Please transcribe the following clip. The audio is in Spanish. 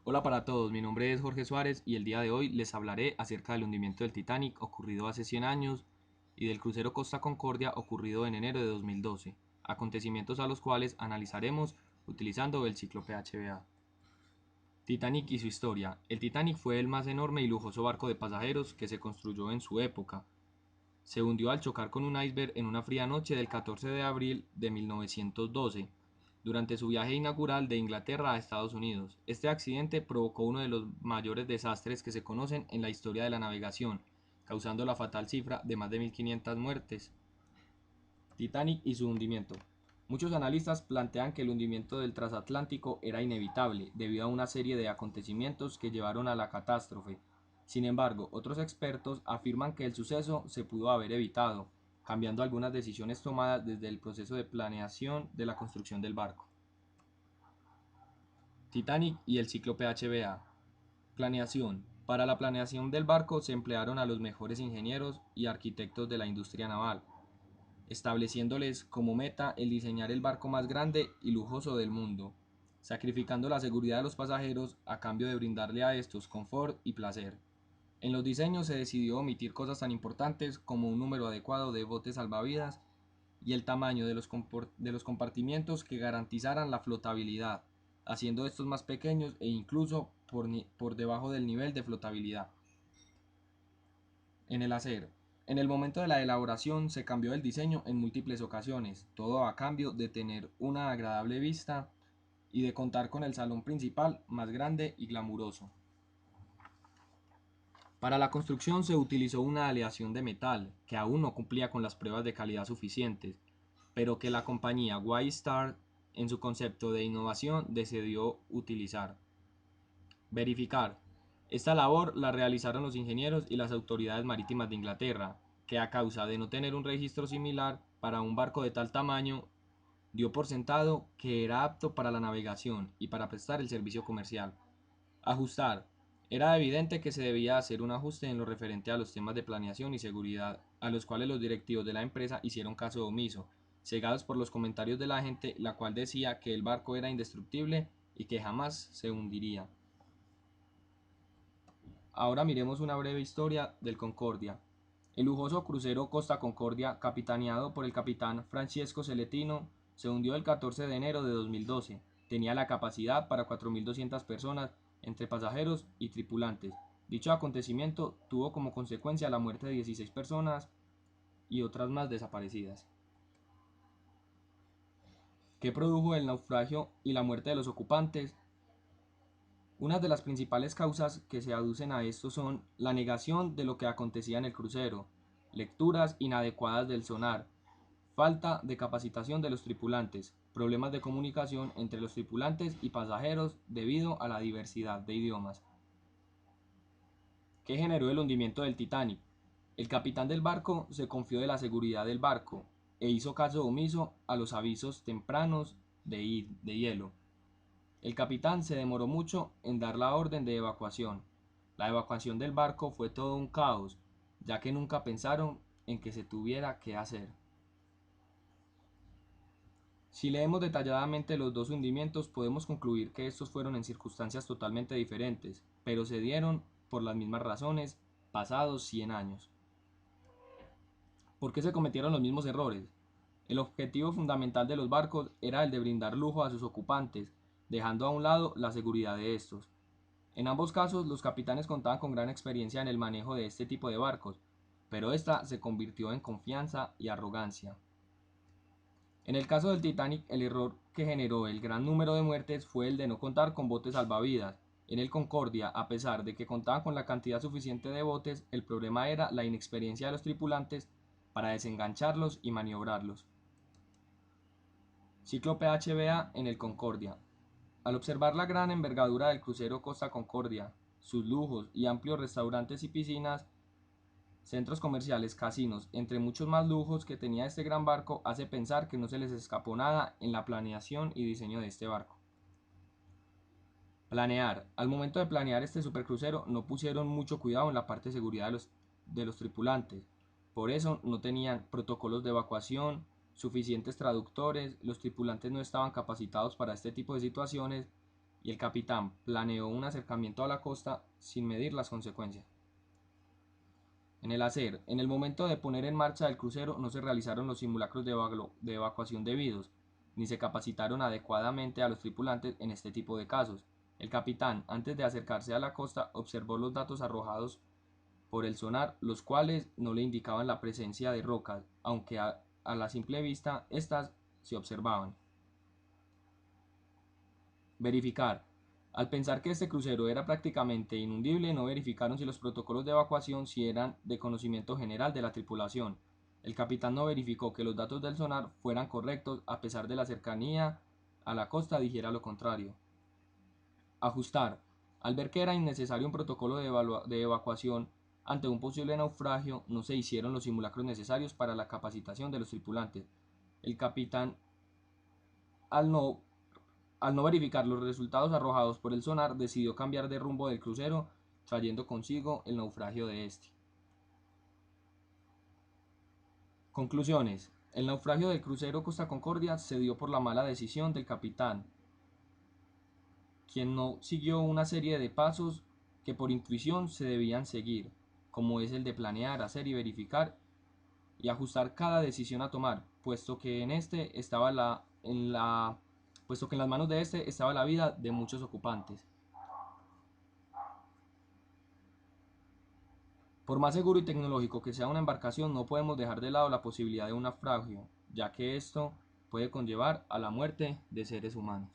Hola para todos, mi nombre es Jorge Suárez y el día de hoy les hablaré acerca del hundimiento del Titanic ocurrido hace 100 años y del crucero Costa Concordia ocurrido en enero de 2012, acontecimientos a los cuales analizaremos utilizando el ciclo PHBA. Titanic y su historia. El Titanic fue el más enorme y lujoso barco de pasajeros que se construyó en su época. Se hundió al chocar con un iceberg en una fría noche del 14 de abril de 1912, durante su viaje inaugural de Inglaterra a Estados Unidos. Este accidente provocó uno de los mayores desastres que se conocen en la historia de la navegación, causando la fatal cifra de más de 1.500 muertes. Titanic y su hundimiento. Muchos analistas plantean que el hundimiento del transatlántico era inevitable debido a una serie de acontecimientos que llevaron a la catástrofe. Sin embargo, otros expertos afirman que el suceso se pudo haber evitado, cambiando algunas decisiones tomadas desde el proceso de planeación de la construcción del barco. Titanic y el ciclo PHBA. Planeación. Para la planeación del barco se emplearon a los mejores ingenieros y arquitectos de la industria naval, estableciéndoles como meta el diseñar el barco más grande y lujoso del mundo, sacrificando la seguridad de los pasajeros a cambio de brindarle a estos confort y placer. En los diseños se decidió omitir cosas tan importantes como un número adecuado de botes salvavidas y el tamaño de los compartimientos que garantizaran la flotabilidad, haciendo estos más pequeños e incluso por debajo del nivel de flotabilidad. En el acero. En el momento de la elaboración se cambió el diseño en múltiples ocasiones, todo a cambio de tener una agradable vista y de contar con el salón principal más grande y glamuroso. Para la construcción se utilizó una aleación de metal que aún no cumplía con las pruebas de calidad suficientes, pero que la compañía White Star en su concepto de innovación decidió utilizar. Verificar. Esta labor la realizaron los ingenieros y las autoridades marítimas de Inglaterra, que a causa de no tener un registro similar para un barco de tal tamaño, dio por sentado que era apto para la navegación y para prestar el servicio comercial. Ajustar. Era evidente que se debía hacer un ajuste en lo referente a los temas de planeación y seguridad, a los cuales los directivos de la empresa hicieron caso omiso, cegados por los comentarios de la gente, la cual decía que el barco era indestructible y que jamás se hundiría. Ahora miremos una breve historia del Concordia. El lujoso crucero Costa Concordia, capitaneado por el capitán Francesco Celetino, se hundió el 14 de enero de 2012. Tenía la capacidad para 4.200 personas entre pasajeros y tripulantes. Dicho acontecimiento tuvo como consecuencia la muerte de 16 personas y otras más desaparecidas. ¿Qué produjo el naufragio y la muerte de los ocupantes? Unas de las principales causas que se aducen a esto son la negación de lo que acontecía en el crucero, lecturas inadecuadas del sonar, falta de capacitación de los tripulantes, problemas de comunicación entre los tripulantes y pasajeros debido a la diversidad de idiomas. ¿Qué generó el hundimiento del Titanic? El capitán del barco se confió de la seguridad del barco e hizo caso omiso a los avisos tempranos de hielo. El capitán se demoró mucho en dar la orden de evacuación. La evacuación del barco fue todo un caos, ya que nunca pensaron en que se tuviera que hacer. Si leemos detalladamente los dos hundimientos, podemos concluir que estos fueron en circunstancias totalmente diferentes, pero se dieron por las mismas razones pasados 100 años. ¿Por qué se cometieron los mismos errores? El objetivo fundamental de los barcos era el de brindar lujo a sus ocupantes, dejando a un lado la seguridad de estos. En ambos casos, los capitanes contaban con gran experiencia en el manejo de este tipo de barcos, pero esta se convirtió en confianza y arrogancia. En el caso del Titanic, el error que generó el gran número de muertes fue el de no contar con botes salvavidas. En el Concordia, a pesar de que contaba con la cantidad suficiente de botes, el problema era la inexperiencia de los tripulantes para desengancharlos y maniobrarlos. Ciclo PHBA en el Concordia. Al observar la gran envergadura del crucero Costa Concordia, sus lujos y amplios restaurantes y piscinas, centros comerciales, casinos, entre muchos más lujos que tenía este gran barco, hace pensar que no se les escapó nada en la planeación y diseño de este barco. Planear. Al momento de planear este supercrucero no pusieron mucho cuidado en la parte de seguridad de los tripulantes. Por eso no tenían protocolos de evacuación, suficientes traductores, los tripulantes no estaban capacitados para este tipo de situaciones y el capitán planeó un acercamiento a la costa sin medir las consecuencias. En el momento de poner en marcha el crucero no se realizaron los simulacros de evacuación debidos, ni se capacitaron adecuadamente a los tripulantes en este tipo de casos. El capitán, antes de acercarse a la costa, observó los datos arrojados por el sonar, los cuales no le indicaban la presencia de rocas, aunque a la simple vista éstas se observaban. Verificar. Al pensar que este crucero era prácticamente inundible, no verificaron si los protocolos de evacuación si eran de conocimiento general de la tripulación. El capitán no verificó que los datos del sonar fueran correctos a pesar de la cercanía a la costa dijera lo contrario. Ajustar. Al ver que era innecesario un protocolo de evacuación ante un posible naufragio, no se hicieron los simulacros necesarios para la capacitación de los tripulantes. El capitán, al no Al no verificar los resultados arrojados por el sonar, decidió cambiar de rumbo del crucero, trayendo consigo el naufragio de este. Conclusiones. El naufragio del crucero Costa Concordia se dio por la mala decisión del capitán, quien no siguió una serie de pasos que por intuición se debían seguir, como es el de planear, hacer y verificar y ajustar cada decisión a tomar, puesto que en las manos de este estaba la vida de muchos ocupantes. Por más seguro y tecnológico que sea una embarcación, no podemos dejar de lado la posibilidad de un naufragio, ya que esto puede conllevar a la muerte de seres humanos.